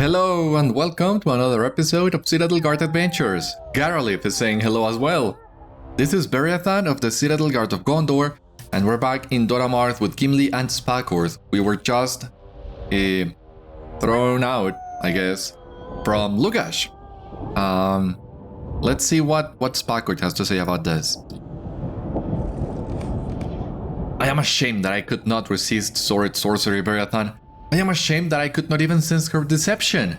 Hello and welcome to another episode of Citadel Guard Adventures. Garalith is saying hello as well. This is Beriathan of the Citadel Guard of Gondor, and we're back in Doramarth with Gimli and Spakorth. We were just thrown out, I guess, from Lugash. Let's see what Spakorth has to say about this. I am ashamed that I could not resist Sword Sorcery, Beriathan. I am ashamed that I could not even sense her deception.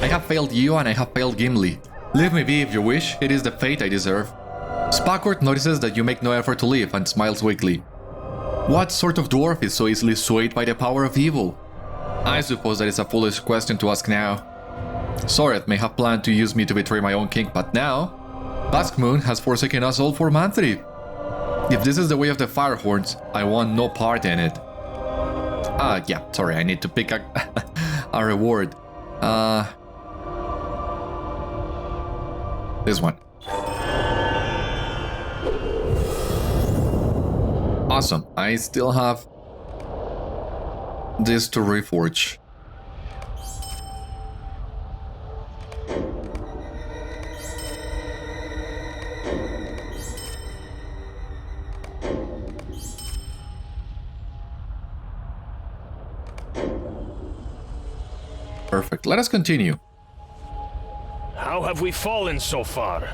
I have failed you and I have failed Gimli. Leave me be if you wish, it is the fate I deserve. Spakorth notices that you make no effort to leave and smiles weakly. What sort of dwarf is so easily swayed by the power of evil? I suppose that is a foolish question to ask now. Soreth may have planned to use me to betray my own king, but now Váskmun has forsaken us all for Manthríf. If this is the way of the Firehorns, I want no part in it. Yeah, sorry, I need to pick a reward. This one. Awesome, I still have this to reforge. Perfect. Let us continue. How have we fallen so far?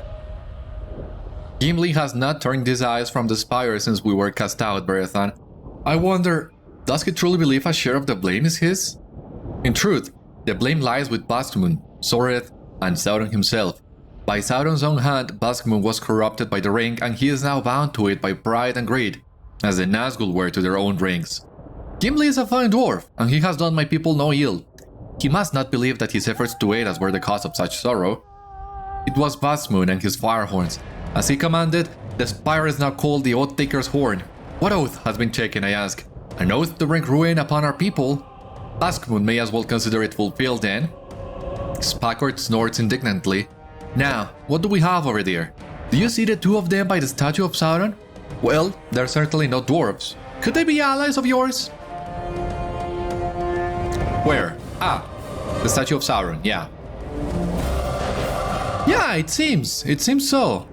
Gimli has not turned his eyes from the Spire since we were cast out, Beriathan. I wonder, does he truly believe a share of the blame is his? In truth, the blame lies with Váskmun, Soreth, and Sauron himself. By Sauron's own hand, Váskmun was corrupted by the ring, and he is now bound to it by pride and greed, as the Nazgûl were to their own rings. Gimli is a fine dwarf, and he has done my people no ill. He must not believe that his efforts to aid us were the cause of such sorrow. It was Váskmun and his Firehorns. As he commanded, the Spire is now called the Oath-taker's Horn. What oath has been taken, I ask? An oath to bring ruin upon our people? Váskmun may as well consider it fulfilled then. Spakorth snorts indignantly. Now, what do we have over there? Do you see the two of them by the statue of Sauron? Well, they're certainly not dwarves. Could they be allies of yours? Where? Ah, the statue of Sauron, yeah. Yeah, it seems so.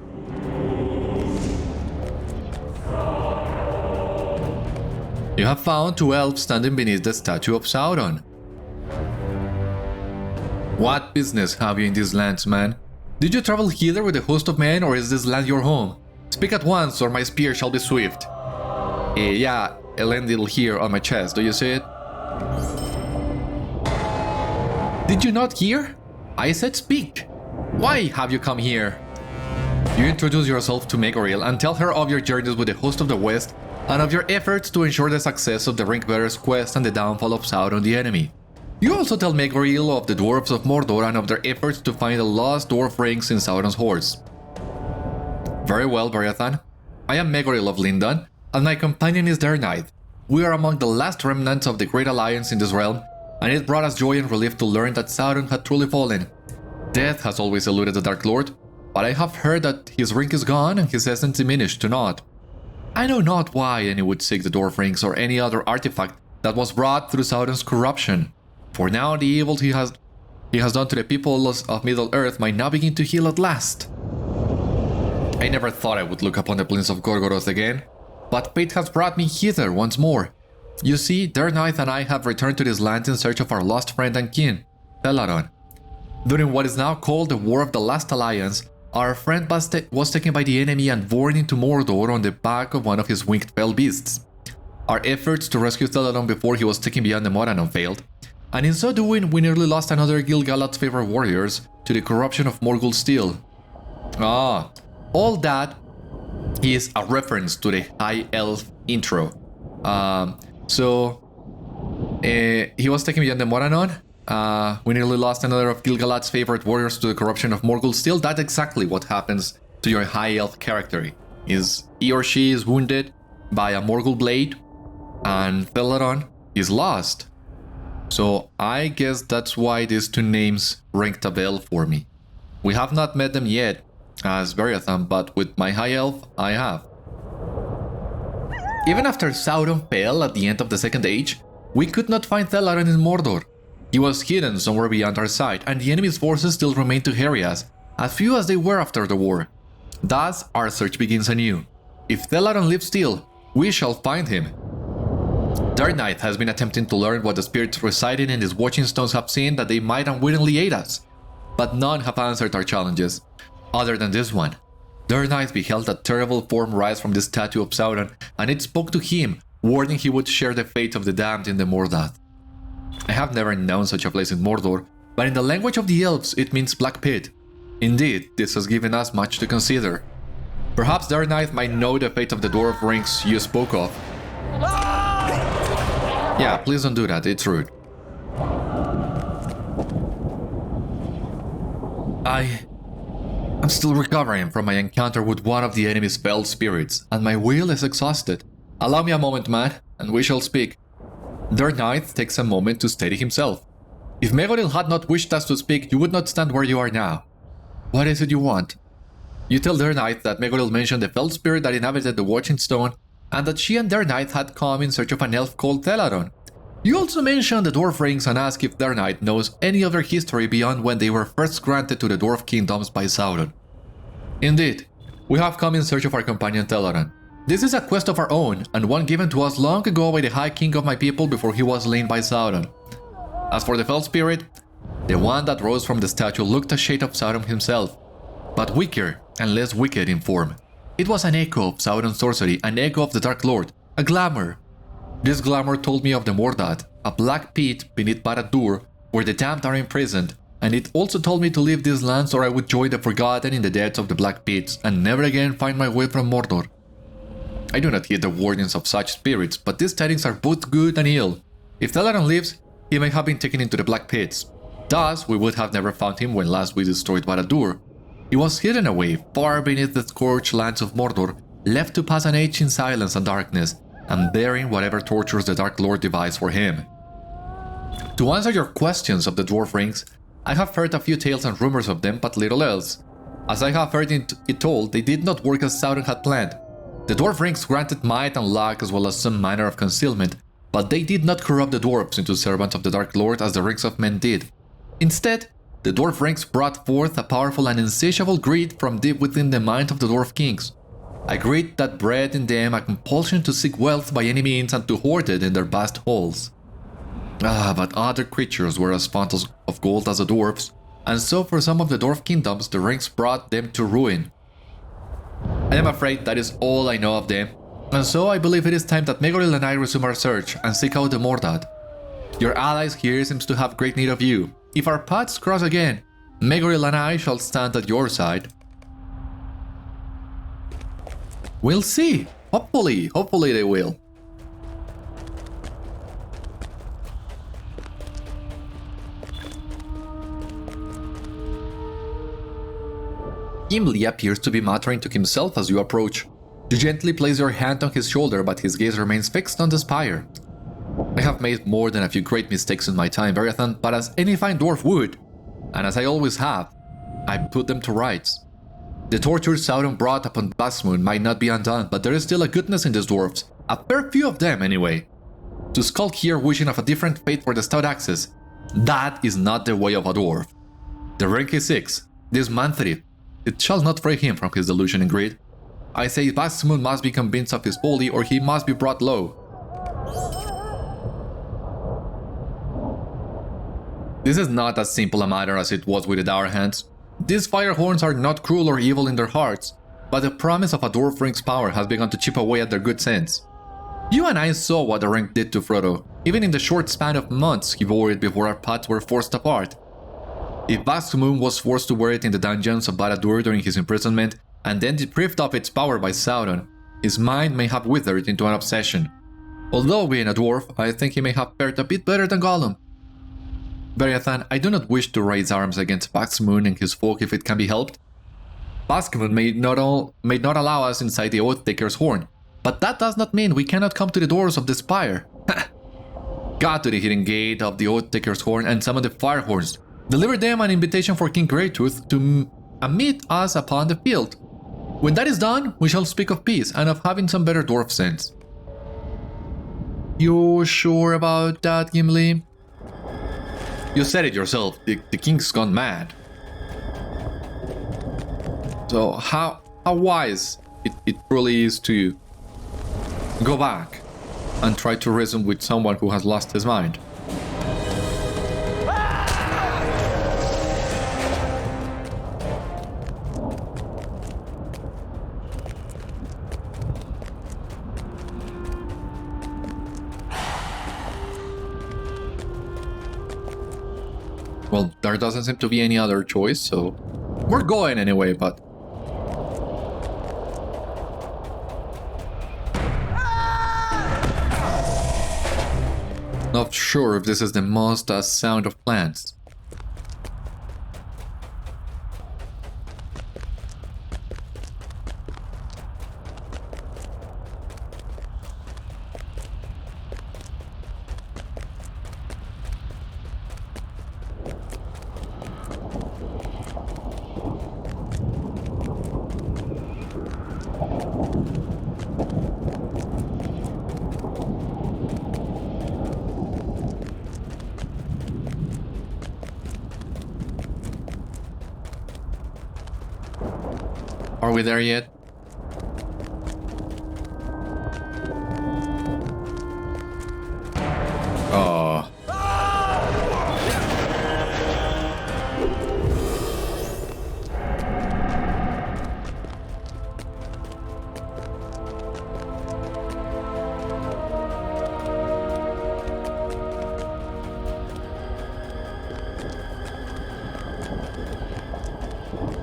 You have found two elves standing beneath the statue of Sauron. What business have you in these lands, man? Did you travel hither with a host of men, or is this land your home? Speak at once, or my spear shall be swift. Yeah, a landil here on my chest, do you see it? Did you not hear? I said speak. Why have you come here? You introduce yourself to Megoril and tell her of your journeys with the host of the West and of your efforts to ensure the success of the Ringbearer's quest and the downfall of Sauron the enemy. You also tell Megoril of the Dwarves of Mordor and of their efforts to find the lost dwarf rings in Sauron's horse. Very well, Beriathan. I am Megoril of Lindan, and my companion is their knight. We are among the last remnants of the Great Alliance in this realm, and it brought us joy and relief to learn that Sauron had truly fallen. Death has always eluded the Dark Lord, but I have heard that his ring is gone and his essence diminished to naught. I know not why any would seek the dwarf rings or any other artifact that was brought through Sauron's corruption, for now the evil he has done to the people of Middle-earth might now begin to heal at last. I never thought I would look upon the plains of Gorgoroth again, but fate has brought me hither once more. You see, their knight and I have returned to this land in search of our lost friend and kin, Thelaron. During what is now called the War of the Last Alliance, our friend was taken by the enemy and borne into Mordor on the back of one of his winged fell beasts. Our efforts to rescue Thelaron before he was taken beyond the Morannon failed, and in so doing we nearly lost another Gil-galad's favorite warriors to the corruption of Morgul steel. All that is a reference to the High Elf intro. He was taken beyond the Morannon. We nearly lost another of Gil-galad's favorite warriors to the corruption of Morgul steel. That's exactly what happens to your High Elf character. He or she is wounded by a Morgul blade, and Thelaron is lost. So I guess that's why these two names ring a bell for me. We have not met them yet as Beriathan, but with my High Elf, I have. Even after Sauron fell at the end of the Second Age, we could not find Thelaron in Mordor. He was hidden somewhere beyond our sight, and the enemy's forces still remain to harry us, as few as they were after the war. Thus, our search begins anew. If Thelaron lives still, we shall find him. Dark Knight has been attempting to learn what the spirits residing in these watching stones have seen that they might unwittingly aid us, but none have answered our challenges, other than this one. Dark Knight beheld a terrible form rise from the statue of Sauron, and it spoke to him, warning he would share the fate of the damned in the Mordath. I have never known such a place in Mordor, but in the language of the elves it means Black Pit. Indeed, this has given us much to consider. Perhaps Dark Knight might know the fate of the dwarf rings you spoke of. Yeah, please don't do that, it's rude. I'm still recovering from my encounter with one of the enemy's fell spirits, and my will is exhausted. Allow me a moment, man, and we shall speak. Dark Knight takes a moment to steady himself. If Megoril had not wished us to speak, you would not stand where you are now. What is it you want? You tell Dark Knight that Megoril mentioned the fell spirit that inhabited the Watching Stone, and that she and Dark Knight had come in search of an elf called Thelaron. You also mention the dwarf rings and ask if Dark Knight knows any other history beyond when they were first granted to the dwarf kingdoms by Sauron. Indeed, we have come in search of our companion Thelaron. This is a quest of our own, and one given to us long ago by the High King of my people before he was slain by Sauron. As for the fell spirit, the one that rose from the statue looked a shade of Sauron himself, but weaker and less wicked in form. It was an echo of Sauron's sorcery, an echo of the Dark Lord, a glamour. This glamour told me of the Mordath, a black pit beneath Barad-dûr, where the damned are imprisoned, and it also told me to leave these lands or I would join the forgotten in the depths of the black pits and never again find my way from Mordor. I do not heed the warnings of such spirits, but these tidings are both good and ill. If Thelaron lives, he may have been taken into the black pits. Thus, we would have never found him when last we destroyed Barad-dûr. He was hidden away, far beneath the scorched lands of Mordor, left to pass an age in silence and darkness, and bearing whatever tortures the Dark Lord devised for him. To answer your questions of the dwarf rings, I have heard a few tales and rumors of them, but little else. As I have heard it told, they did not work as Sauron had planned. The dwarf rings granted might and luck as well as some manner of concealment, but they did not corrupt the dwarves into servants of the Dark Lord as the rings of men did. Instead, the dwarf rings brought forth a powerful and insatiable greed from deep within the mind of the dwarf kings. A greed that bred in them a compulsion to seek wealth by any means and to hoard it in their vast halls. But other creatures were as fond of gold as the dwarves, and so for some of the dwarf kingdoms the rings brought them to ruin. I am afraid that is all I know of them, and so I believe it is time that Megoril and I resume our search and seek out the Mordath. Your allies here seems to have great need of you. If our paths cross again, Megoril and I shall stand at your side. We'll see. Hopefully they will. Gimli appears to be muttering to himself as you approach. You gently place your hand on his shoulder, but his gaze remains fixed on the spire. I have made more than a few great mistakes in my time, Beriathan, but as any fine dwarf would, and as I always have, I put them to rights. The torture Sauron brought upon Váskmun might not be undone, but there is still a goodness in these dwarves, a fair few of them anyway. To skulk here wishing of a different fate for the stout axes, that is not the way of a dwarf. The rank he seeks, this Manthríf, it shall not free him from his delusion and greed. I say Váskmun must be convinced of his folly or he must be brought low. This is not as simple a matter as it was with the Dour Hands. These Firehorns are not cruel or evil in their hearts, but the promise of a dwarf ring's power has begun to chip away at their good sense. You and I saw what the ring did to Frodo. Even in the short span of months he wore it before our paths were forced apart. If Váskmun was forced to wear it in the dungeons of Barad-dûr during his imprisonment, and then deprived of its power by Sauron, his mind may have withered into an obsession. Although being a dwarf, I think he may have fared a bit better than Gollum. Beriathan, I do not wish to raise arms against Váskmun and his folk if it can be helped. Váskmun may not allow us inside the Oath-taker's horn, but that does not mean we cannot come to the doors of the Spire. Go to the hidden gate of the Oath-taker's horn and summon the Firehorns. Deliver them an invitation for King Greattooth to meet us upon the field. When that is done, we shall speak of peace and of having some better dwarf sense. You sure about that, Gimli? You said it yourself, the king's gone mad. So how wise it truly is to go back and try to reason with someone who has lost his mind. Well, there doesn't seem to be any other choice, so we're going anyway, but... Not sure if this is the most sound of plants. Are we there yet? Oh.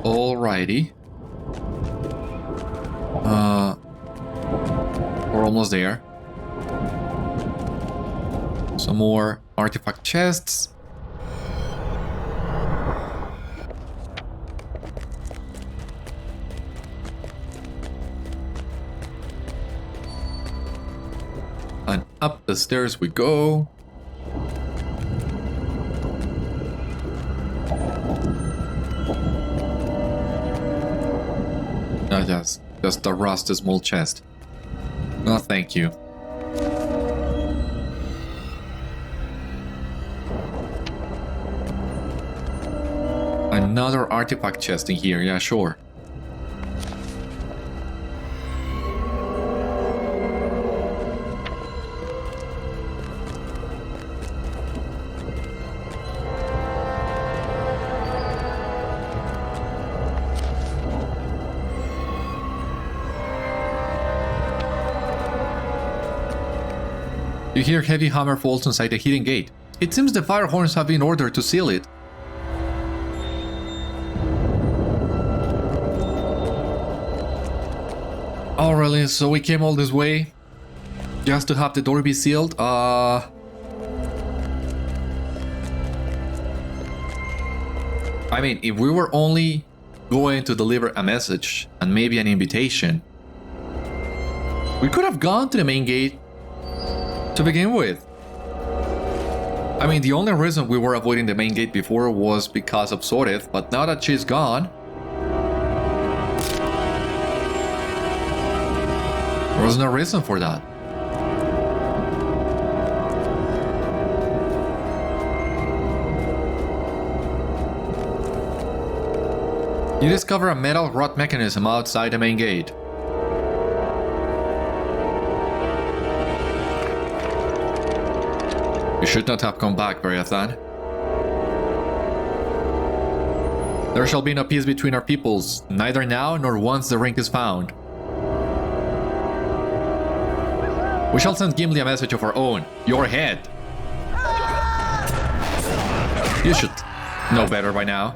Alrighty. We're almost there. Some more artifact chests. And up the stairs we go. Oh yes, just a rusty small chest. No, thank you. Another artifact chest in here, yeah, sure. You hear heavy hammer falls inside the hidden gate. It seems the Firehorns have been ordered to seal it. Oh really? So we came all this way just to have the door be sealed? I mean, if we were only going to deliver a message and maybe an invitation, we could have gone to the main gate to begin with. I mean, the only reason we were avoiding the main gate before was because of Soreth, but now that she's gone, there was no reason for that. You discover a metal rod mechanism outside the main gate. You should not have come back, Beriathan. There shall be no peace between our peoples, neither now nor once the ring is found. We shall send Gimli a message of our own, your head. You should know better by now.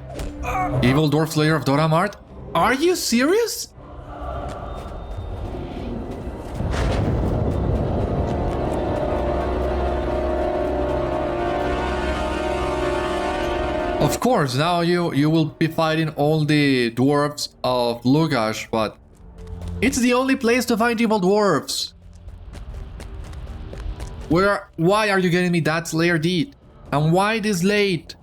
Evil dwarf slayer of Doramart? Are you serious? Of course, now you will be fighting all the dwarves of Lugaj, but it's the only place to find evil dwarves. Why are you getting me that Slayer deed? And why this late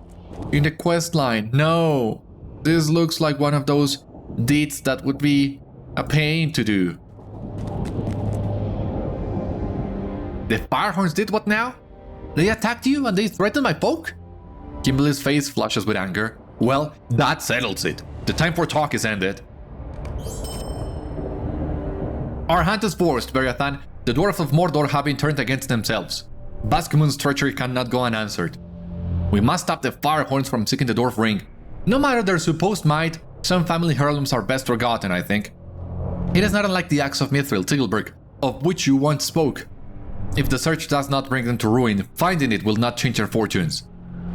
in the quest line? No, this looks like one of those deeds that would be a pain to do. The Firehorns did what now? They attacked you and they threatened my folk? Gimli's face flushes with anger. Well, that settles it. The time for talk is ended. Our hand is forced, Beriathan. The Dwarves of Mordor have been turned against themselves. Váskmun's treachery cannot go unanswered. We must stop the Firehorns from seeking the Dwarf Ring. No matter their supposed might, some family heirlooms are best forgotten, I think. It is not unlike the axe of Mithril Tigilberg, of which you once spoke. If the search does not bring them to ruin, finding it will not change their fortunes.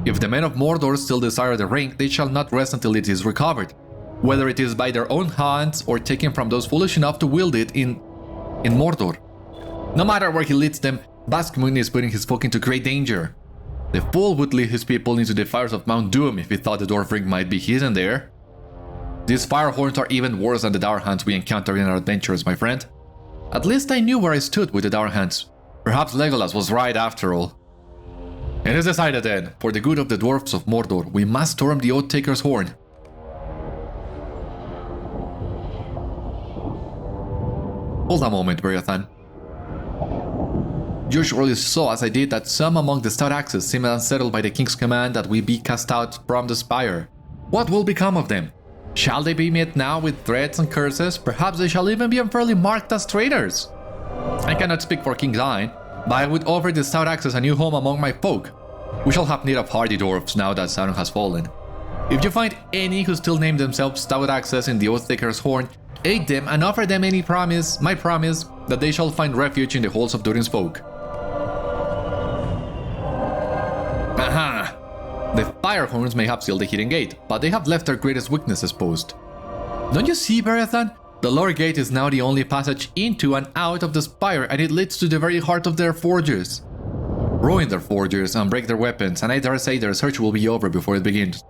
If the men of Mordor still desire the ring, they shall not rest until it is recovered, whether it is by their own hands or taken from those foolish enough to wield it in Mordor. No matter where he leads them, Váskmun is putting his folk into great danger. The fool would lead his people into the fires of Mount Doom if he thought the Dwarf Ring might be hidden there. These Firehorns are even worse than the Dourhands we encountered in our adventures, my friend. At least I knew where I stood with the Dourhands. Perhaps Legolas was right after all. It is decided then, for the good of the Dwarfs of Mordor, we must storm the Oath-taker's horn. Hold a moment, Beriathan. You surely saw as I did that some among the stout axes seem unsettled by the king's command that we be cast out from the Spire. What will become of them? Shall they be met now with threats and curses? Perhaps they shall even be unfairly marked as traitors. I cannot speak for King Dain, but I would offer the stout axes a new home among my folk. We shall have need of hardy dwarfs now that Sauron has fallen. If you find any who still name themselves stout axes in the Oath-taker's horn, aid them and offer them my promise, that they shall find refuge in the halls of Durin's folk. Aha! The Firehorns may have sealed the hidden gate, but they have left their greatest weakness exposed. Don't you see, Beriathan? The lower gate is now the only passage into and out of the Spire, and it leads to the very heart of their forges. Ruin their forges and break their weapons, and I dare say their search will be over before it begins.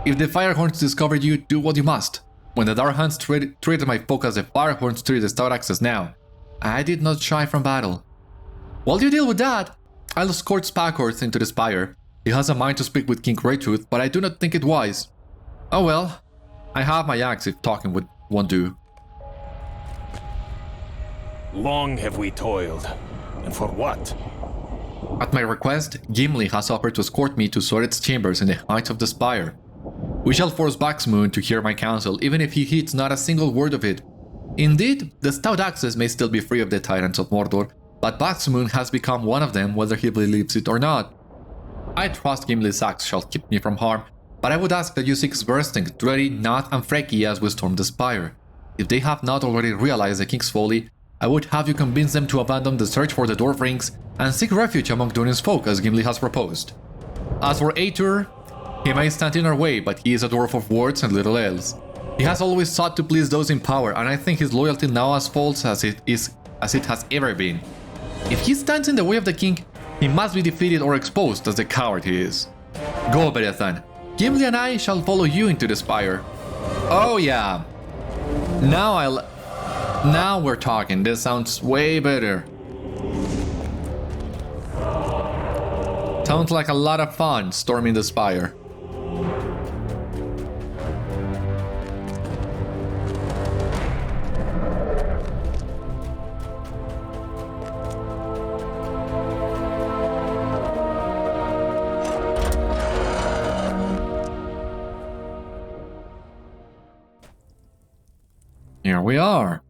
If the Firehorns discover you, do what you must. When the Dourhands treated my folk as the Firehorns treat the stout axes now, I did not shy from battle. While you deal with that, I'll escort Spakorth into the Spire. He has a mind to speak with King Greattooth, but I do not think it wise. Oh well, I have my axe if talking won't do. Long have we toiled, and for what? At my request, Gimli has offered to escort me to Soret's chambers in the heights of the Spire. We shall force Váskmun to hear my counsel, even if he heeds not a single word of it. Indeed, the stout axes may still be free of the tyrants of Mordor, but Váskmun has become one of them whether he believes it or not. I trust Gimli's axe shall keep me from harm, but I would ask that you seek Sversting, Druddy, Nott, and Freki as we storm the Spire. If they have not already realized the king's folly, I would have you convince them to abandon the search for the Dwarf Rings and seek refuge among Durin's folk as Gimli has proposed. As for Eitur, he may stand in our way, but he is a dwarf of words and little else. He has always sought to please those in power, and I think his loyalty now as false as it has ever been. If he stands in the way of the king, he must be defeated or exposed as the coward he is. Go, Beriathan. Gimli and I shall follow you into the Spire. Oh yeah. Now we're talking. This sounds way better. Sounds like a lot of fun storming the Spire. Here we are.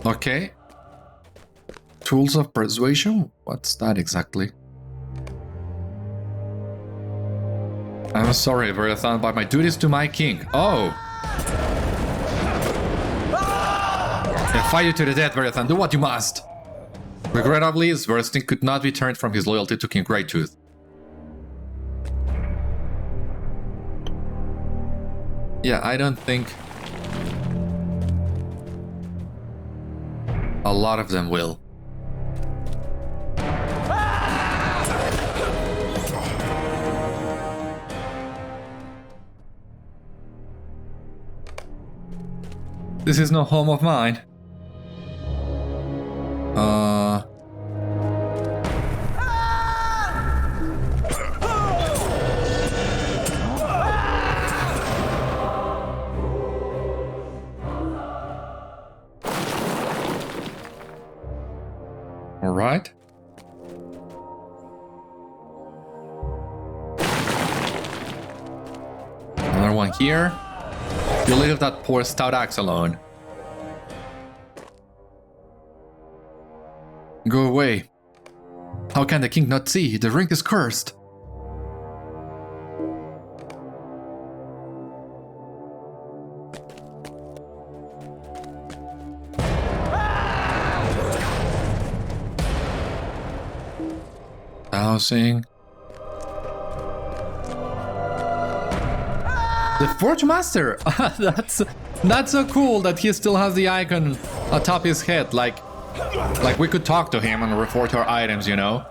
Okay. Tools of persuasion? What's that exactly? I'm sorry, Beriathan, but my duties to my king. Oh! I'll fight you to the death, Beriathan. Do what you must. Regrettably, Sversting could not be turned from his loyalty to King Greattooth. Yeah, I don't think a lot of them will. This is no home of mine. Alright. Another one here. You leave that poor stout axe alone. Go away. How can the king not see? The ring is cursed. Housing. The Forge Master! That's so cool that he still has the icon atop his head, like we could talk to him and reforge our items, you know?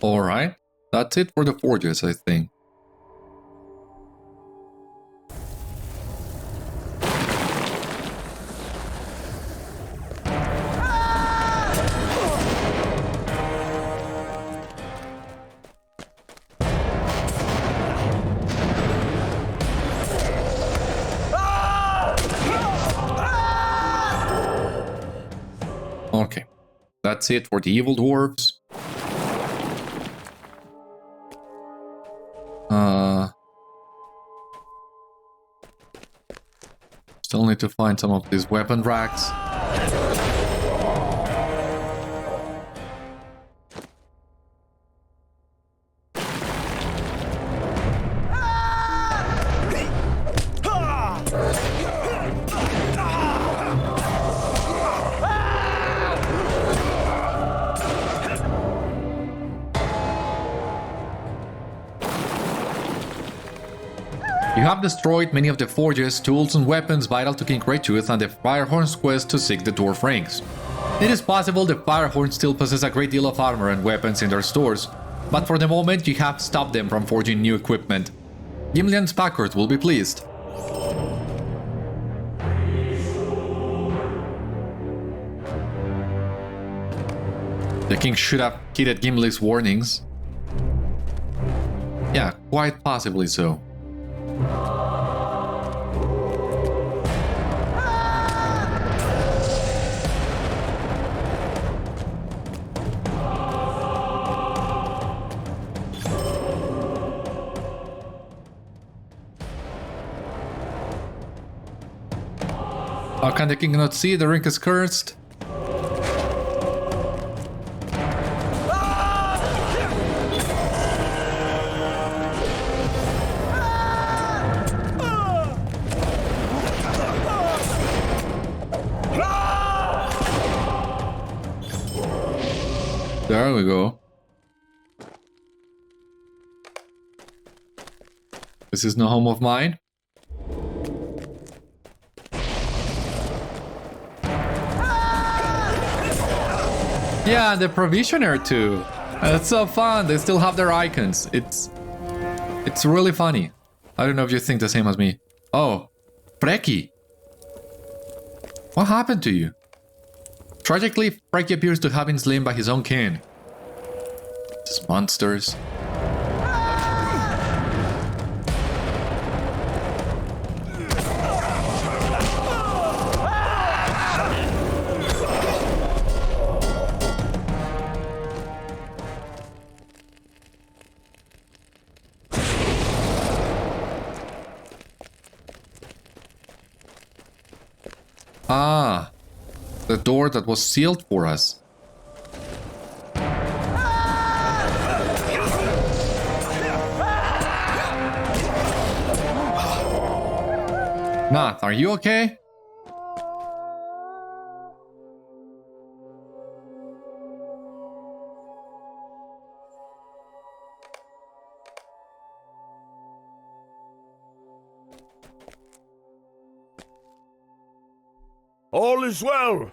Alright, that's it for the forges, I think. Okay, that's it for the evil dwarves. Still need to find some of these weapon racks. You have destroyed many of the forges, tools and weapons vital to King Raytooth and the Firehorns' quest to seek the dwarf rings. It is possible the Firehorns still possess a great deal of armor and weapons in their stores, but for the moment you have stopped them from forging new equipment. Gimli and Spakorth will be pleased. The king should have heeded Gimli's warnings. Yeah, quite possibly so. How can the king not see? The ring is cursed. There we go. This is no home of mine. Yeah, the provisioner too. It's so fun. They still have their icons. It's really funny. I don't know if you think the same as me. Oh, Freki. What happened to you? Tragically, Freki appears to have been slain by his own kin. These monsters. Ah, the door that was sealed for us. Nath, are you okay? All is well.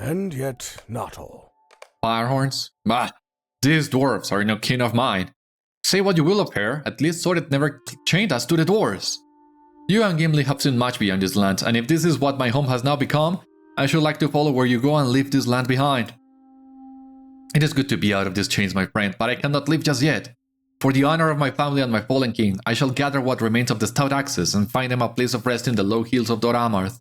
And yet not all. Firehorns? Bah! These dwarves are no kin of mine. Say what you will of her, at least Thorin never chained us to the dwarves. You and Gimli have seen much beyond this land, and if this is what my home has now become, I should like to follow where you go and leave this land behind. It is good to be out of these chains, my friend, but I cannot leave just yet. For the honor of my family and my fallen king, I shall gather what remains of the stout axes and find them a place of rest in the low hills of Dor-Amarth.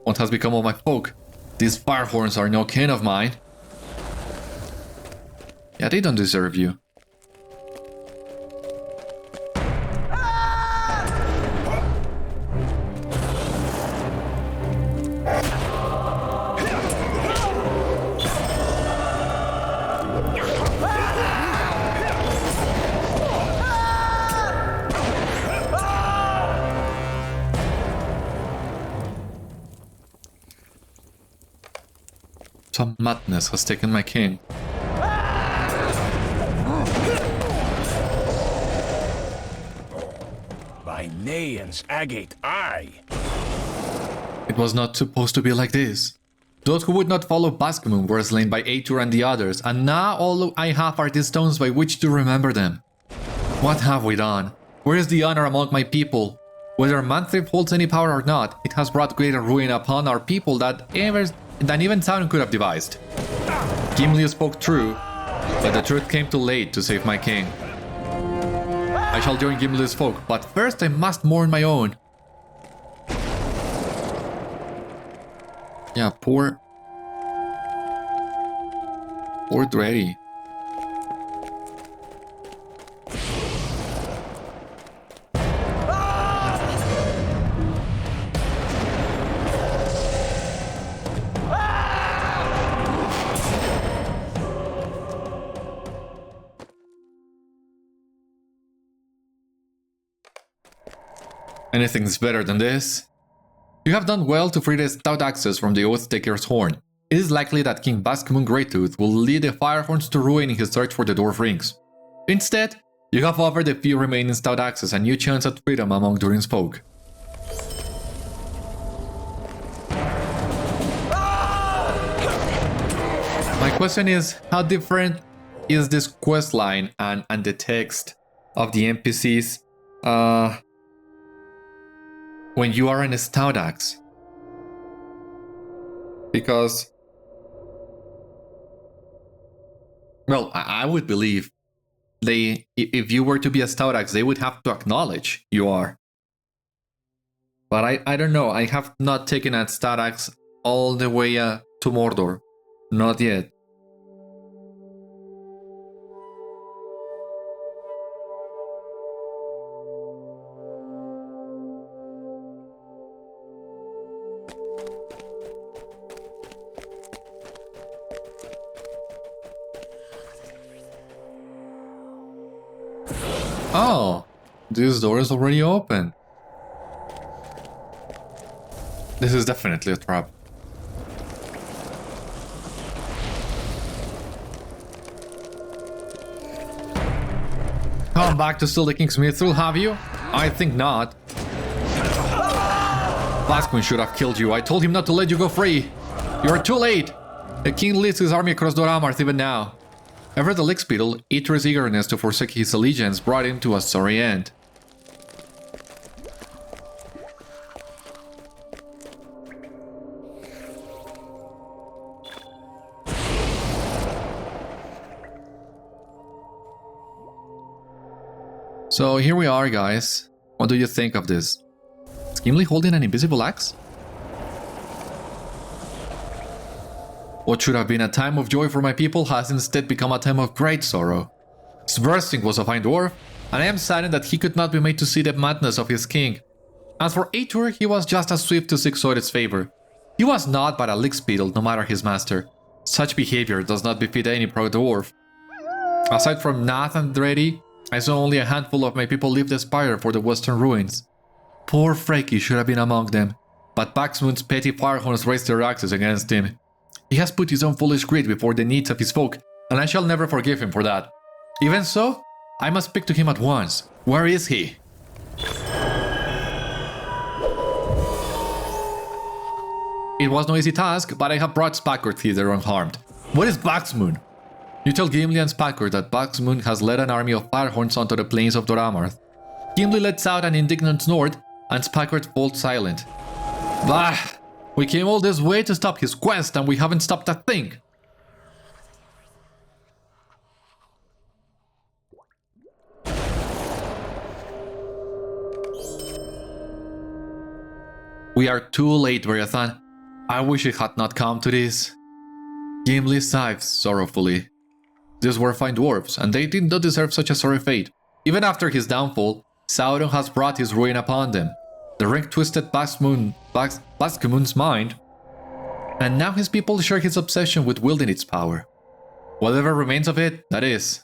What has become of my folk? These firehorns are no kin of mine. Yeah, they don't deserve you. Some madness has taken my king. By Naian's agate eye. It was not supposed to be like this. Those who would not follow Váskmun were slain by Eithir and the others, and now all I have are these stones by which to remember them. What have we done? Where is the honor among my people? Whether Manthríf holds any power or not, it has brought greater ruin upon our people than even Sauron could have devised. Gimli spoke true, but the truth came too late to save my king. I shall join Gimli's folk, but first I must mourn my own. Yeah, poor Dreddy. Anything's better than this. You have done well to free the stout axes from the Oath-taker's horn. It is likely that King Váskmun Greattooth will lead the Firehorns to ruin in his search for the dwarf rings. Instead, you have offered the few remaining stout axes a new chance at freedom among Durin's folk. My question is, how different is this questline and the text of the NPCs when you are in a stout axe? Because, well, I would believe if you were to be a stout axe, they would have to acknowledge you are. But I don't know, I have not taken a stout axe all the way to Mordor. Not yet. Oh, this door is already open. This is definitely a trap. Come back to steal the King's Mithril, have you? I think not. Váskmun should have killed you. I told him not to let you go free. You are too late. The king leads his army across Dor-Amarth even now. Ever the lickspittle, Ithil's eagerness to forsake his allegiance brought him to a sorry end. So here we are, guys. What do you think of this? Is Gimli holding an invisible axe? What should have been a time of joy for my people has instead become a time of great sorrow. Svörsting was a fine dwarf, and I am saddened that he could not be made to see the madness of his king. As for Eithir, he was just as swift to seek Thorin's favor. He was not but a lickspittle, no matter his master. Such behavior does not befit any proud dwarf. Aside from Nath and Dreddy, I saw only a handful of my people leave the Spire for the western ruins. Poor Freki should have been among them, but Váskmun's petty firehorns raised their axes against him. He has put his own foolish greed before the needs of his folk, and I shall never forgive him for that. Even so, I must speak to him at once. Where is he? It was no easy task, but I have brought Spakorth hither unharmed. What is Váskmun? You tell Gimli and Spakorth that Váskmun has led an army of Firehorns onto the plains of Dórmarth. Gimli lets out an indignant snort, and Spakorth falls silent. Bah! We came all this way to stop his quest, and we haven't stopped a thing! We are too late, Beriathan. I wish it had not come to this. Gimli sighs sorrowfully. These were fine dwarves, and they did not deserve such a sorry fate. Even after his downfall, Sauron has brought his ruin upon them. The ring twisted Váskmun's mind, and now his people share his obsession with wielding its power. Whatever remains of it, that is.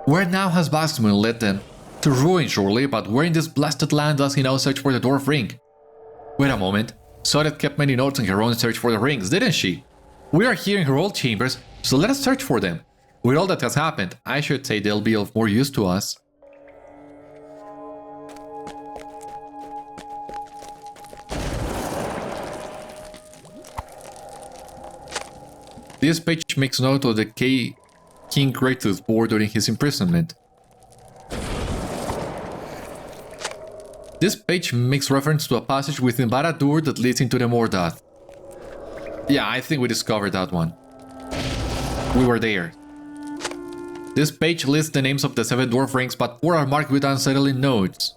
Where now has Váskmun led them? To ruin surely, but where in this blasted land does he now search for the dwarf ring? Wait a moment, Sodeth kept many notes on her own search for the rings, didn't she? We are here in her old chambers, so let us search for them. With all that has happened, I should say they'll be of more use to us. This page makes note of the King Greattooth bore during his imprisonment. This page makes reference to a passage within Barad-dûr that leads into the Mordath. Yeah, I think we discovered that one. We were there. This page lists the names of the 7 dwarf rings, but 4 are marked with unsettling notes.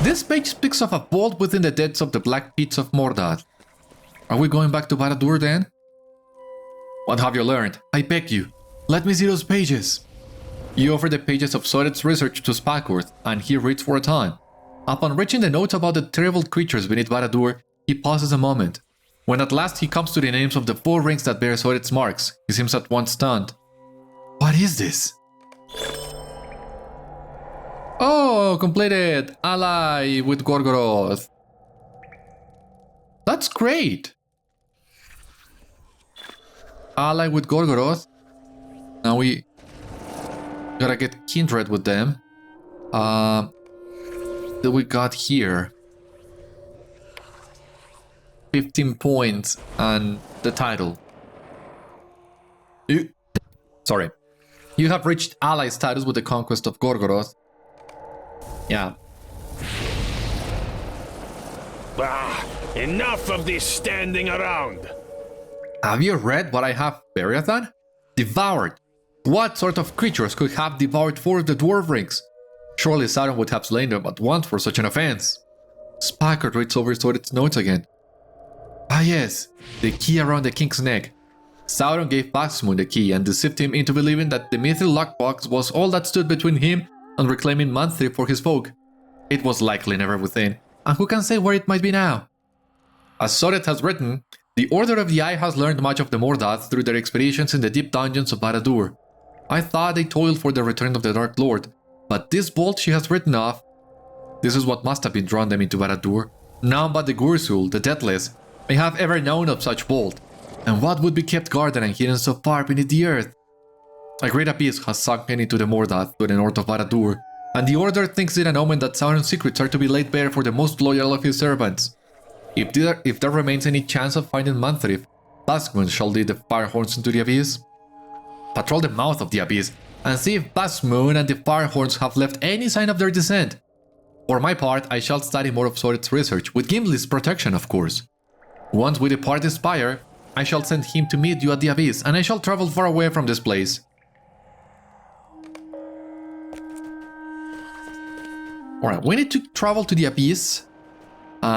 This page speaks of a vault within the depths of the black pits of Mordath. Are we going back to Barad-dûr then? What have you learned? I beg you, let me see those pages. You offer the pages of Sodeth's research to Spakorth, and he reads for a time. Upon reaching the notes about the terrible creatures beneath Barad-dûr, he pauses a moment. When at last he comes to the names of the 4 rings that bear Sodeth's marks, he seems at once stunned. What is this? Oh, completed! Ally with Gorgoroth. That's great! Ally with Gorgoroth. Now we gotta get kindred with them. That we got here 15 points and the title. Sorry. You have reached ally status with the conquest of Gorgoroth. Yeah. Ah, enough of this standing around! Have you read what I have, Beriathan? Devoured! What sort of creatures could have devoured 4 of the dwarf rings? Surely Sauron would have slain them at once for such an offense. Spakorth reads over Sodeth's notes again. Ah yes, the key around the king's neck. Sauron gave Váskmun the key and deceived him into believing that the mithril lockbox was all that stood between him and reclaiming Manthríf for his folk. It was likely never within, and who can say where it might be now? As Sodeth has written, the Order of the Eye has learned much of the Mordath through their expeditions in the deep dungeons of Barad-dûr. I thought they toiled for the return of the Dark Lord, but this vault she has written of, this is what must have been drawn them into Barad-dûr. None but the Gursul, the Deathless, may have ever known of such vault, and what would be kept guarded and hidden so far beneath the earth? A great abyss has sunken into the Mordath to the north of Barad-dûr, and the Order thinks it an omen that Sauron's secrets are to be laid bare for the most loyal of his servants. If there remains any chance of finding Manthríf, Váskmun shall lead the Firehorns into the abyss. Patrol the mouth of the abyss, and see if Váskmun and the Firehorns have left any sign of their descent. For my part, I shall study more of Sodeth's research, with Gimli's protection of course. Once we depart the Spire, I shall send him to meet you at the abyss, and I shall travel far away from this place. Alright, we need to travel to the abyss,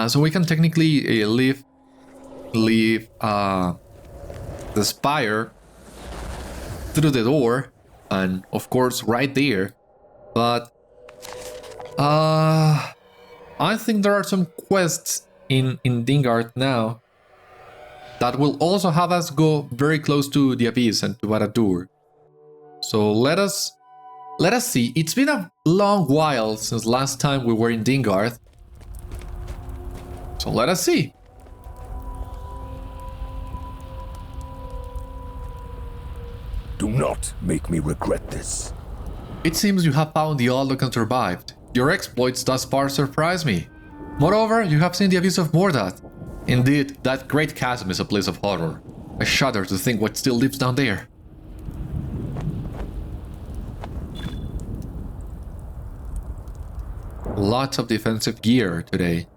so we can technically leave the Spire through the door, and of course right there, but I think there are some quests in Díngarth now that will also have us go very close to the abyss and to Barad-dûr. So let us see. It's been a long while since last time we were in Díngarth, so let us see. Do not make me regret this. It seems you have found the ahold and survived. Your exploits thus far surprise me. Moreover, you have seen the Abyss of Mordath. Indeed, that great chasm is a place of horror. I shudder to think what still lives down there. Lots of defensive gear today.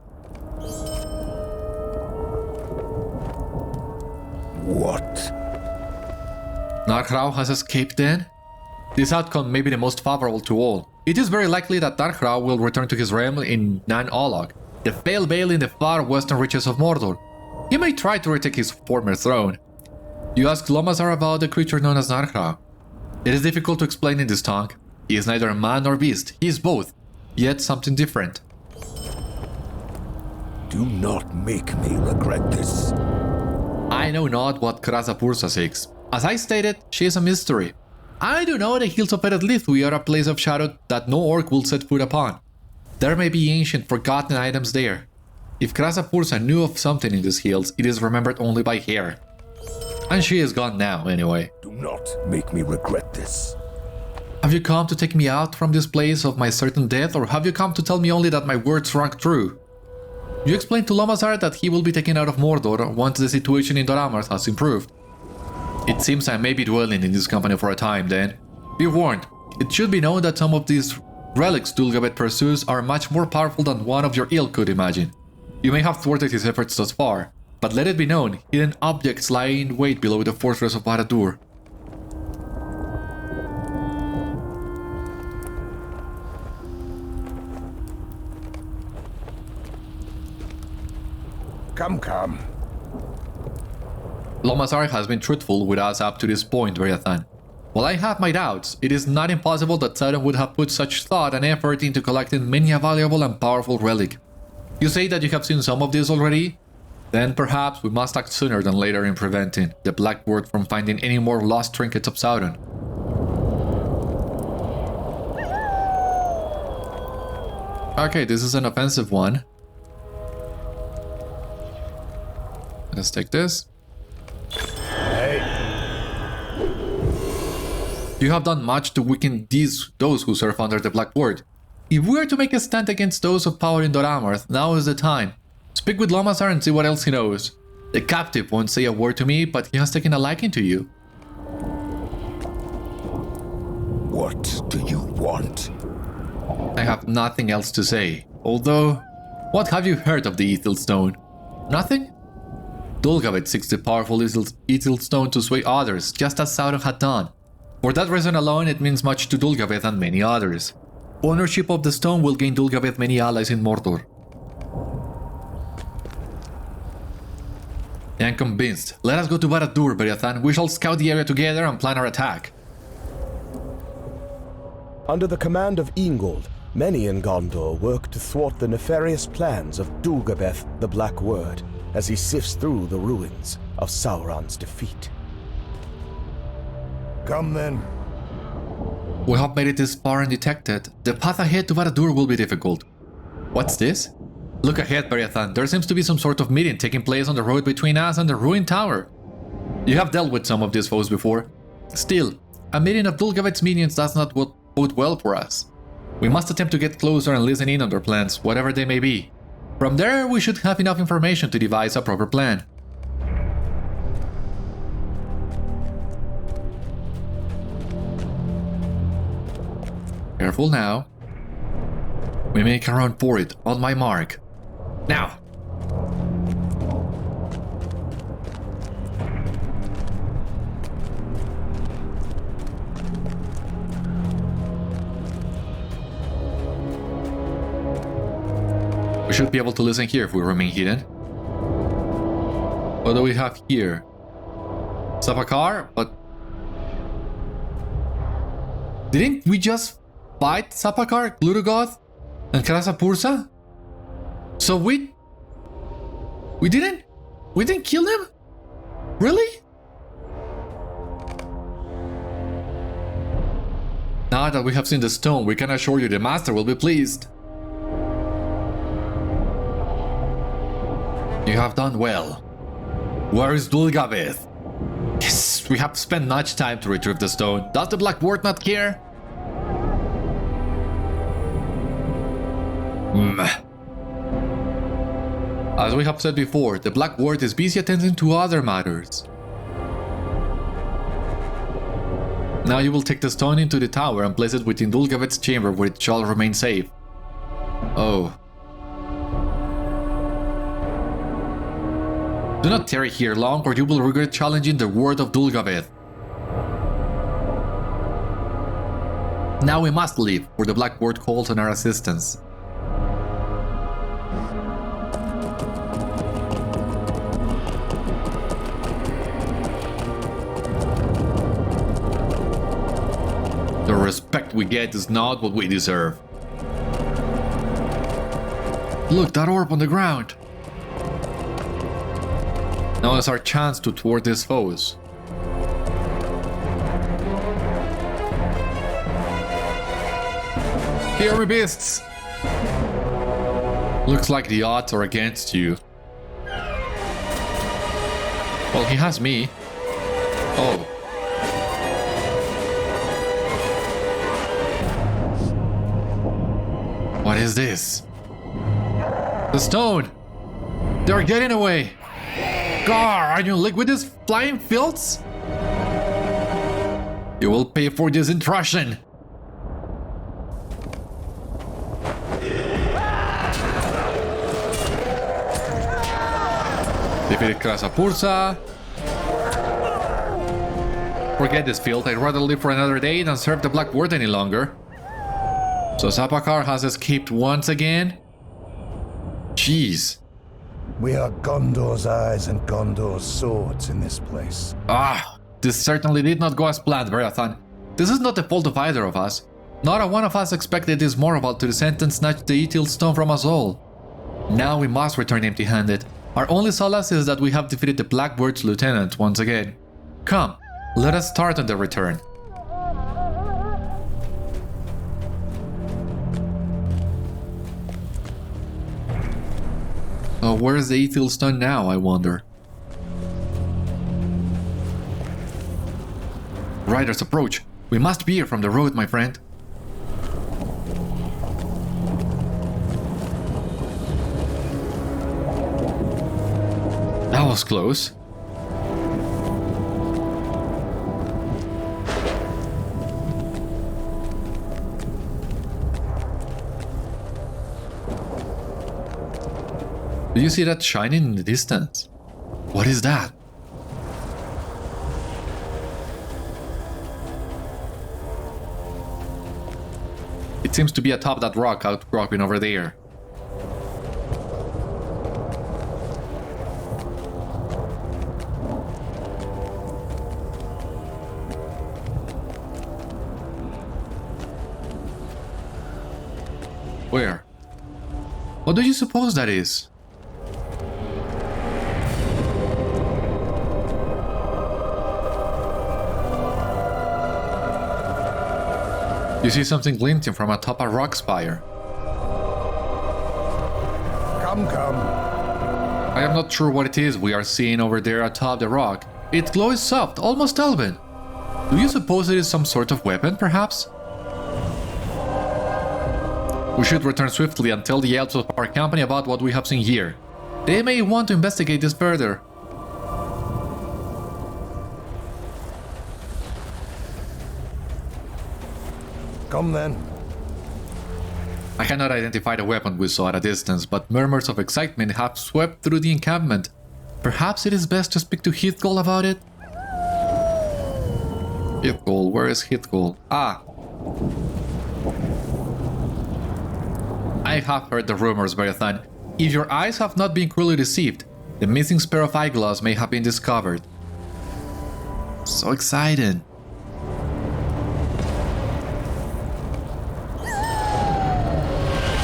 What? Narchrau has escaped then? This outcome may be the most favorable to all. It is very likely that Narchrau will return to his realm in Nan Olog, the Pale Vale in the far western reaches of Mordor. He may try to retake his former throne. You ask Lômazar about the creature known as Narchrau. It is difficult to explain in this tongue. He is neither a man nor beast, he is both, yet something different. Do not make me regret this. I know not what Krassa-phursa seeks. As I stated, she is a mystery. I do know the hills of Eredlith are a place of shadow that no orc will set foot upon. There may be ancient, forgotten items there. If Krassa-phursa knew of something in these hills, it is remembered only by hair. And she is gone now, anyway. Do not make me regret this. Have you come to take me out from this place of my certain death, or have you come to tell me only that my words rang true? You explained to Lômazar that he will be taken out of Mordor once the situation in Dor Amroth has improved. It seems I may be dwelling in this company for a time then. Be warned, it should be known that some of these relics Dulgabêth pursues are much more powerful than one of your ilk could imagine. You may have thwarted his efforts thus far, but let it be known, hidden objects lie in wait below the fortress of Barad-dûr. Come. Lômazar has been truthful with us up to this point, Beriathan. While I have my doubts, it is not impossible that Sauron would have put such thought and effort into collecting many a valuable and powerful relic. You say that you have seen some of these already? Then perhaps we must act sooner than later in preventing the Black Word from finding any more lost trinkets of Sauron. Okay, this is an offensive one. Let's take this. Hey. You have done much to weaken those who serve under the Black Word. If we are to make a stand against those of power in Dor Amroth, now is the time. Speak with Lômazar and see what else he knows. The captive won't say a word to me, but he has taken a liking to you. What do you want? I have nothing else to say. Although, what have you heard of the Ithil-stone? Nothing? Dulgabêth seeks the powerful Ithil-stone to sway others, just as Sauron had done. For that reason alone, it means much to Dulgabêth and many others. Ownership of the stone will gain Dulgabêth many allies in Mordor. I am convinced. Let us go to Barad-dûr, Beriathan. We shall scout the area together and plan our attack. Under the command of Ingold, many in Gondor work to thwart the nefarious plans of Dulgabêth the Black Word as he sifts through the ruins of Sauron's defeat. Come then. We have made it this far undetected. The path ahead to Barad-dûr will be difficult. What's this? Look ahead, Beriathan. There seems to be some sort of meeting taking place on the road between us and the ruined tower. You have dealt with some of these foes before. Still, a meeting of Dulgabêth's minions does not bode well for us. We must attempt to get closer and listen in on their plans, whatever they may be. From there, we should have enough information to devise a proper plan. Careful now. We make a run for it, on my mark. Now! We should be able to listen here if we remain hidden. What do we have here? Sapakar, but... Didn't we just fight Sapakar, Glurgoth, and Krassa-phursa? So we didn't kill him? Really? Now that we have seen the stone, we can assure you the master will be pleased. You have done well. Where is Dulgabêth? Yes, we have spent much time to retrieve the stone. Does the Black Word not care? As we have said before, the Black Ward is busy attending to other matters. Now you will take the stone into the tower and place it within Dulgabêth's chamber where it shall remain safe. Oh. Do not tarry here long or you will regret challenging the word of Dulgabêth. Now we must leave, for the Black Ward calls on our assistance. The respect we get is not what we deserve. Look, that orb on the ground! Now is our chance to thwart his foes. Here, beasts! Looks like the odds are against you. Well, he has me. Oh. What is this? The stone! They're getting away! Gar, are you liquid with these flying filths? You will pay for this intrusion! Defeated Krassa-phursa. Forget this field, I'd rather live for another day than serve the Black Ward any longer. So Sapakar has escaped once again? Jeez. We are Gondor's eyes and Gondor's swords in this place. Ah, this certainly did not go as planned, Beriathan. This is not the fault of either of us. Not a one of us expected this Morrevail to descend and snatch the Ithil-stone from us all. Now we must return empty-handed. Our only solace is that we have defeated the Black Ward's lieutenant once again. Come, let us start on the return. Oh, where is the Ithil-stone now, I wonder? Riders approach. We must veer from the road, my friend. That was close. Do you see that shining in the distance? What is that? It seems to be atop that rock outcropping over there. Where? What do you suppose that is? You see something glinting from atop a rock spire. Come. I am not sure what it is we are seeing over there atop the rock. Its glow is soft, almost elven. Do you suppose it is some sort of weapon, perhaps? We should return swiftly and tell the elves of our company about what we have seen here. They may want to investigate this further. Come then. I cannot identify the weapon we saw at a distance, but murmurs of excitement have swept through the encampment. Perhaps it is best to speak to Ithil about it? Ithil, where is Ithil? Ah! I have heard the rumors, Beriathan. If your eyes have not been cruelly deceived, the missing spear of Aeglos may have been discovered. So exciting.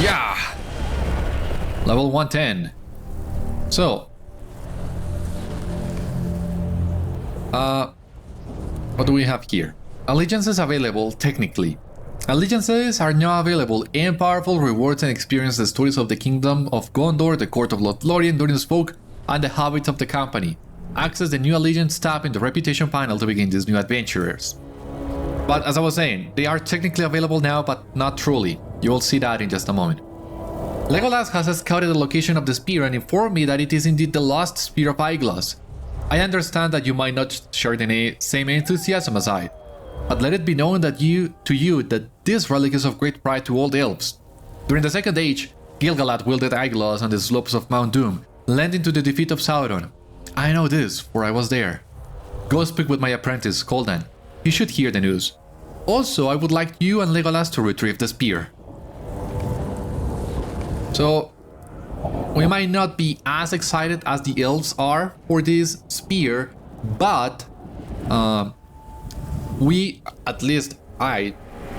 Yeah! Level 110. So. What do we have here? Allegiances available, technically. Allegiances are now available and powerful rewards and experience the stories of the Kingdom of Gondor, the Court of Lothlorien, Durin's folk, and the habits of the company. Access the new allegiance tab in the reputation panel to begin these new adventurers. But as I was saying, they are technically available now, but not truly. You will see that in just a moment. Legolas has scouted the location of the spear and informed me that it is indeed the lost spear of Aeglos. I understand that you might not share the same enthusiasm as I, but let it be known that that this relic is of great pride to all the elves. During the Second Age, Gil-galad wielded Aeglos on the slopes of Mount Doom, lending to the defeat of Sauron. I know this, for I was there. Go speak with my apprentice, Coldan. He should hear the news. Also, I would like you and Legolas to retrieve the spear. So, we might not be as excited as the elves are for this spear, but we, at least I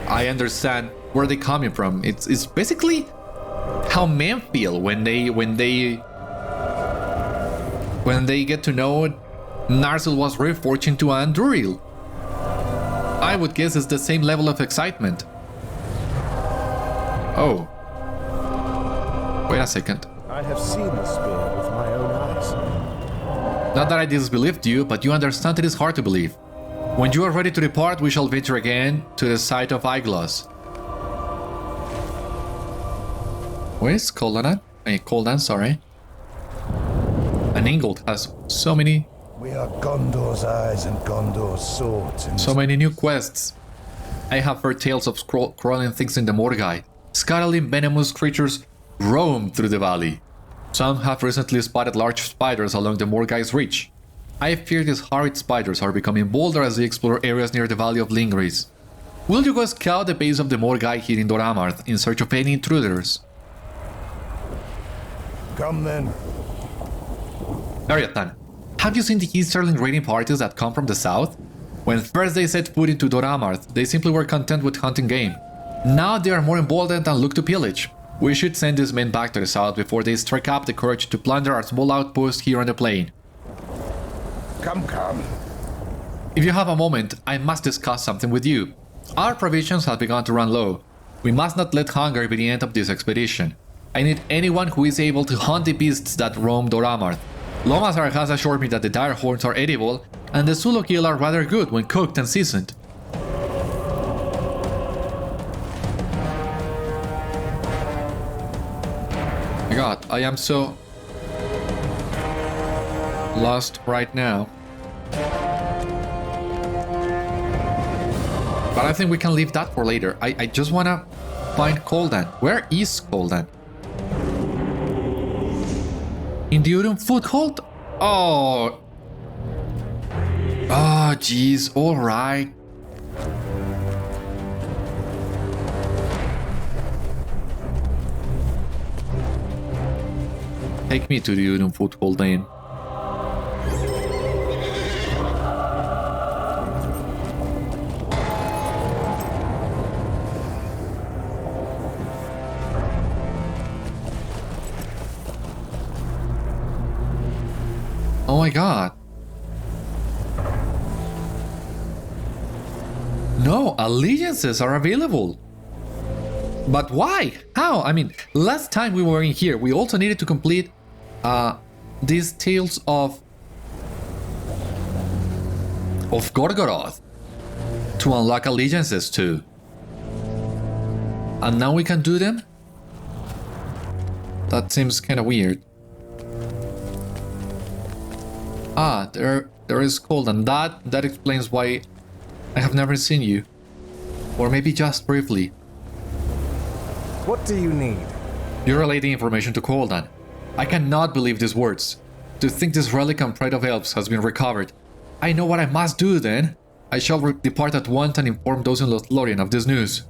understand where they're coming from. It's basically how men feel when they get to know Narsil was reforged to Andúril. I would guess it's the same level of excitement. Oh. Wait a second. I have seen the spear with my own eyes. Not that I disbelieved you, but you understand it is hard to believe. When you are ready to depart, we shall venture again to the site of Aeglos. Where is Coldan? Coldan, sorry. And Ingold has so many... We are Gondor's eyes and Gondor's swords. So many new quests. I have heard tales of crawling things in the Morgai. Scuttling venomous creatures roam through the valley. Some have recently spotted large spiders along the Morgai's reach. I fear these horrid spiders are becoming bolder as they explore areas near the Valley of Lingris. Will you go scout the base of the Morgai here in Dor-Amarth in search of any intruders? Come then. Beriathan, have you seen the Easterling raiding parties that come from the south? When first they set foot into Dor-Amarth, they simply were content with hunting game. Now they are more emboldened and look to pillage. We should send these men back to the south before they strike up the courage to plunder our small outpost here on the plain. Come. If you have a moment, I must discuss something with you. Our provisions have begun to run low. We must not let hunger be the end of this expedition. I need anyone who is able to hunt the beasts that roam Dor-Amarth. Lômazar has assured me that the dire horns are edible, and the sulokil are rather good when cooked and seasoned. My god, I am so lost right now. But I think we can leave that for later. I just wanna find Coldan. Where is Coldan? In the Udûn Foothold? Oh. Oh, jeez. Alright. Take me to the Udûn Foothold then. Oh my god. No, allegiances are available. But why? How? I mean, last time we were in here, we also needed to complete these tales of Gorgoroth to unlock allegiances too. And now we can do them? That seems kind of weird. Ah, there is Coldan. That explains why I have never seen you. Or maybe just briefly. What do you need? You relay the information to Coldan. I cannot believe these words. To think this relic and pride of elves has been recovered. I know what I must do then. I shall depart at once and inform those in Lothlórien of this news.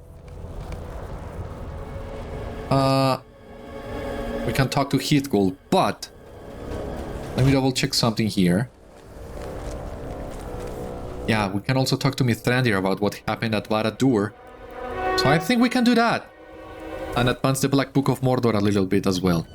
We can talk to Heathgold, but let me double check something here. Yeah, we can also talk to Mithrandir about what happened at Barad-dûr. So I think we can do that. And advance the Black Book of Mordor a little bit as well.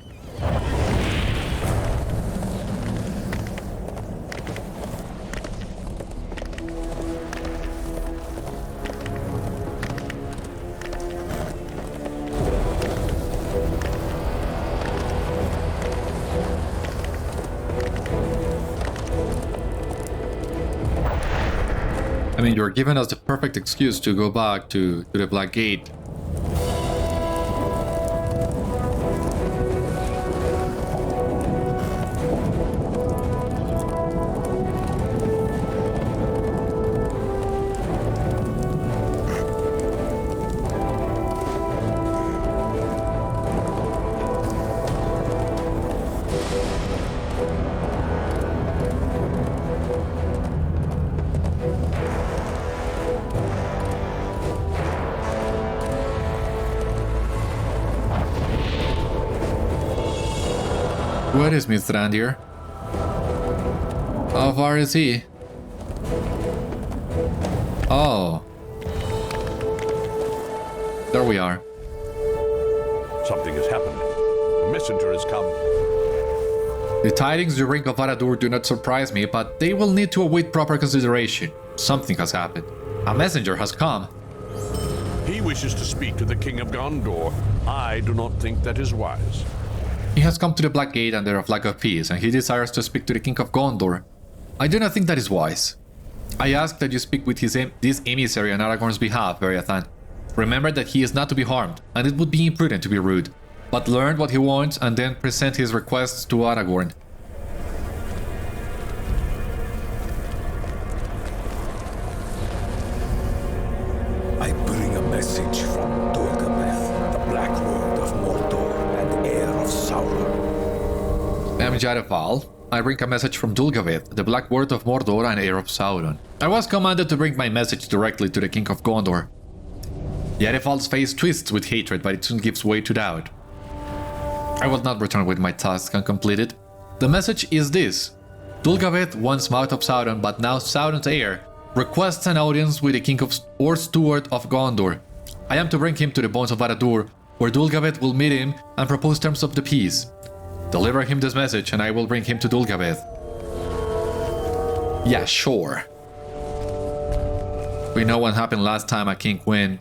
I mean, you're giving us the perfect excuse to go back to the Black Gate. Where is Mithrandir? How far is he? Oh. There we are. Something has happened. A messenger has come. The tidings during of Barad-dûr do not surprise me, but they will need to await proper consideration. Something has happened. A messenger has come. He wishes to speak to the King of Gondor. I do not think that is wise. He has come to the Black Gate under a flag of peace, and he desires to speak to the King of Gondor. I do not think that is wise. I ask that you speak with this emissary on Aragorn's behalf, Beriathan. Remember that he is not to be harmed, and it would be imprudent to be rude. But learn what he wants and then present his requests to Aragorn. I bring a message from Dulgabêth, the Black Lord of Mordor and heir of Sauron. I am Jareval. I bring a message from Dulgabêth, the Black Lord of Mordor and heir of Sauron. I was commanded to bring my message directly to the King of Gondor. Jareval's face twists with hatred, but it soon gives way to doubt. I will not return with my task uncompleted. The message is this. Dulgabêth, once Mouth of Sauron but now Sauron's heir, requests an audience with the King of or Steward of Gondor. I am to bring him to the Bones of Barad-dûr, where Dulgabêth will meet him and propose terms of the peace. Deliver him this message and I will bring him to Dulgabêth. Yeah, sure. We know what happened last time at King Quinn.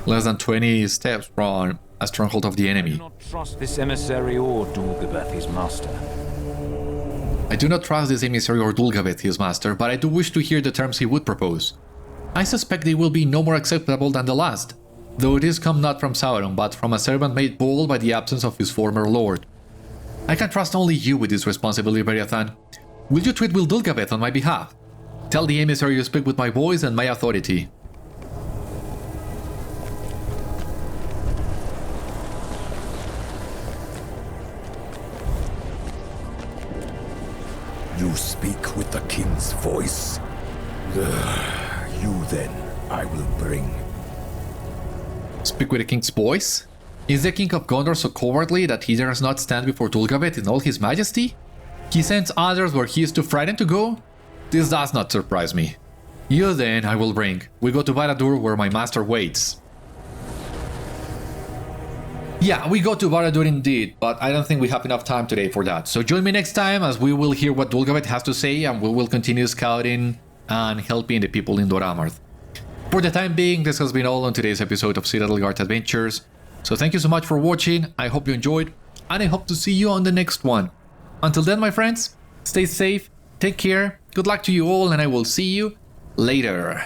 Less than 20 steps from a stronghold of the enemy. I do not trust this emissary or Dulgabêth, his master. I do not trust this emissary or Dulgabêth, his master, but I do wish to hear the terms he would propose. I suspect they will be no more acceptable than the last, though it is come not from Sauron, but from a servant made bold by the absence of his former lord. I can trust only you with this responsibility, Beriathan. Will you treat with Dulgabêth on my behalf? Tell the emissary you speak with my voice and my authority. You speak with the king's voice. You then I will bring. Speak with the king's voice? Is the King of Gondor so cowardly that he dares not stand before Dulgabêth in all his majesty? He sends others where he is too frightened to go? This does not surprise me. You then I will bring. We go to Barad-dûr where my master waits. Yeah, we go to Barad-dûr indeed, but I don't think we have enough time today for that. So join me next time as we will hear what Dulgabêth has to say and we will continue scouting and helping the people in Dor-Amorth. For the time being, this has been all on today's episode of Citadel Guard Adventures. So thank you so much for watching, I hope you enjoyed, and I hope to see you on the next one. Until then, my friends, stay safe, take care, good luck to you all, and I will see you later.